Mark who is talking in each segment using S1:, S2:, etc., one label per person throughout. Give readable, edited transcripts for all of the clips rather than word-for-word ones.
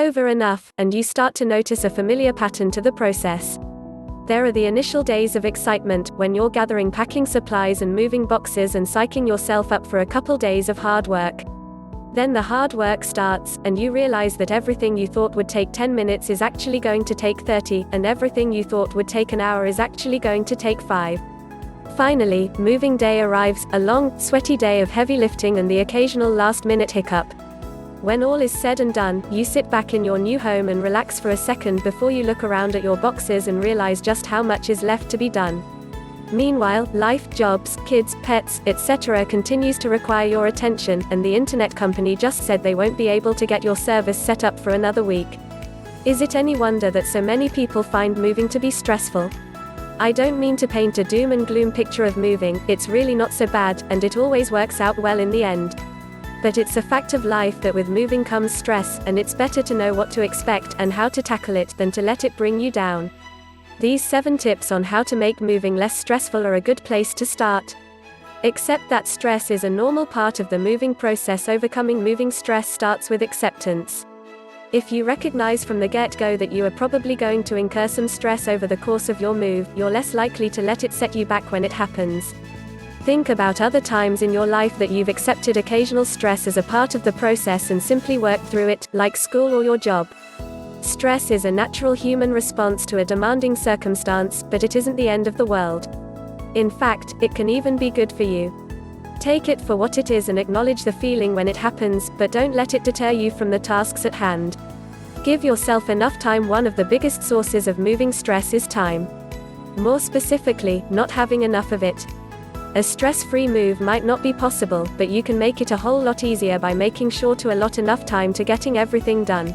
S1: over enough, and you start to notice a familiar pattern to the process. There are the initial days of excitement, when you're gathering packing supplies and moving boxes and psyching yourself up for a couple days of hard work. Then the hard work starts, and you realize that everything you thought would take 10 minutes is actually going to take 30, and everything you thought would take an hour is actually going to take 5. Finally, moving day arrives, a long, sweaty day of heavy lifting and the occasional last-minute hiccup. When all is said and done, you sit back in your new home and relax for a second before you look around at your boxes and realize just how much is left to be done. Meanwhile, life, jobs, kids, pets, etc. continues to require your attention, and the internet company just said they won't be able to get your service set up for another week. Is it any wonder that so many people find moving to be stressful? I don't mean to paint a doom and gloom picture of moving, it's really not so bad, and it always works out well in the end. But it's a fact of life that with moving comes stress, and it's better to know what to expect and how to tackle it than to let it bring you down. These 7 tips on how to make moving less stressful are a good place to start. Accept that stress is a normal part of the moving process. Overcoming moving stress starts with acceptance. If you recognize from the get-go that you are probably going to incur some stress over the course of your move, you're less likely to let it set you back when it happens. Think about other times in your life that you've accepted occasional stress as a part of the process and simply worked through it, like school or your job. Stress is a natural human response to a demanding circumstance, but it isn't the end of the world. In fact, it can even be good for you. Take it for what it is and acknowledge the feeling when it happens, but don't let it deter you from the tasks at hand. Give yourself enough time. One of the biggest sources of moving stress is time. More specifically, not having enough of it. A stress-free move might not be possible, but you can make it a whole lot easier by making sure to allot enough time to getting everything done.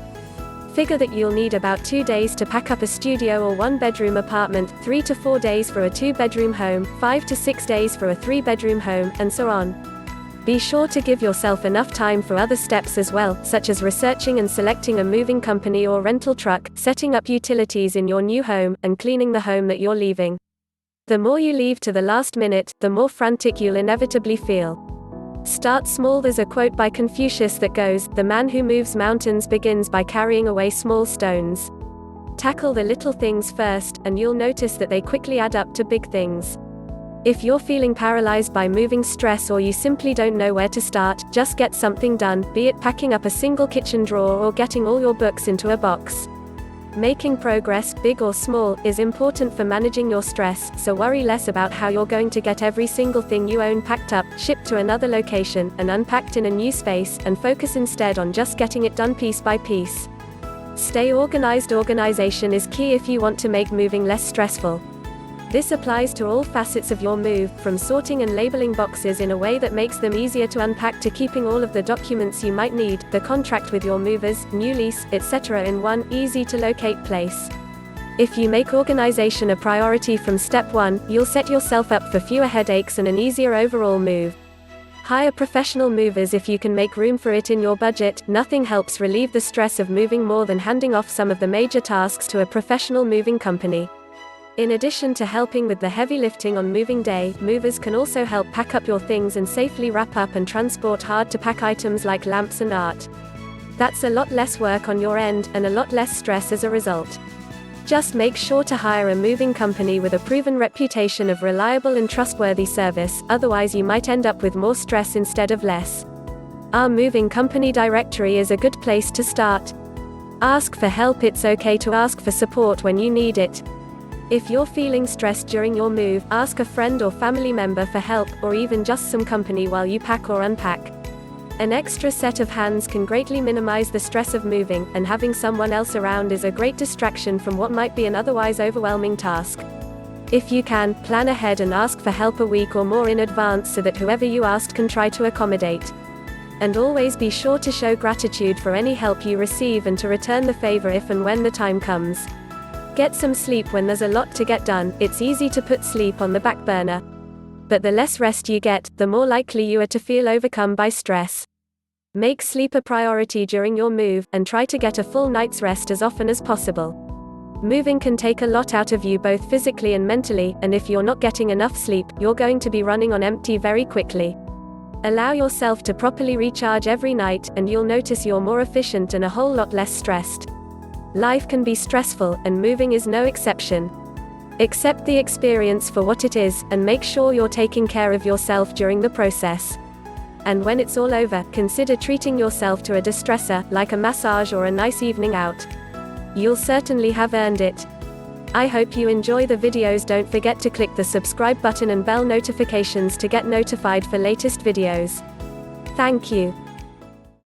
S1: Figure that you'll need about 2 days to pack up a studio or 1-bedroom apartment, 3 to 4 days for a 2-bedroom home, 5 to 6 days for a 3-bedroom home, and so on. Be sure to give yourself enough time for other steps as well, such as researching and selecting a moving company or rental truck, setting up utilities in your new home, and cleaning the home that you're leaving. The more you leave to the last minute, the more frantic you'll inevitably feel. Start small. There's a quote by Confucius that goes, "The man who moves mountains begins by carrying away small stones." Tackle the little things first, and you'll notice that they quickly add up to big things. If you're feeling paralyzed by moving stress or you simply don't know where to start, just get something done, be it packing up a single kitchen drawer or getting all your books into a box. Making progress, big or small, is important for managing your stress, so worry less about how you're going to get every single thing you own packed up, shipped to another location, and unpacked in a new space, and focus instead on just getting it done piece by piece. Stay organized. Organization is key if you want to make moving less stressful. This applies to all facets of your move, from sorting and labeling boxes in a way that makes them easier to unpack to keeping all of the documents you might need, the contract with your movers, new lease, etc. in one, easy-to-locate place. If you make organization a priority from step 1, you'll set yourself up for fewer headaches and an easier overall move. Hire professional movers if you can make room for it in your budget. Nothing helps relieve the stress of moving more than handing off some of the major tasks to a professional moving company. In addition to helping with the heavy lifting on moving day, movers can also help pack up your things and safely wrap up and transport hard-to-pack items like lamps and art. That's a lot less work on your end, and a lot less stress as a result. Just make sure to hire a moving company with a proven reputation of reliable and trustworthy service, otherwise you might end up with more stress instead of less. Our moving company directory is a good place to start. Ask for help. It's okay to ask for support when you need it. If you're feeling stressed during your move, ask a friend or family member for help, or even just some company while you pack or unpack. An extra set of hands can greatly minimize the stress of moving, and having someone else around is a great distraction from what might be an otherwise overwhelming task. If you can, plan ahead and ask for help a week or more in advance so that whoever you asked can try to accommodate. And always be sure to show gratitude for any help you receive and to return the favor if and when the time comes. Get some sleep. When there's a lot to get done, it's easy to put sleep on the back burner. But the less rest you get, the more likely you are to feel overcome by stress. Make sleep a priority during your move, and try to get a full night's rest as often as possible. Moving can take a lot out of you both physically and mentally, and if you're not getting enough sleep, you're going to be running on empty very quickly. Allow yourself to properly recharge every night, and you'll notice you're more efficient and a whole lot less stressed. Life can be stressful, and moving is no exception. Accept the experience for what it is, and make sure you're taking care of yourself during the process. And when it's all over, consider treating yourself to a distressor, like a massage or a nice evening out. You'll certainly have earned it. I hope you enjoy the videos. Don't forget to click the subscribe button and bell notifications to get notified for latest videos. Thank you.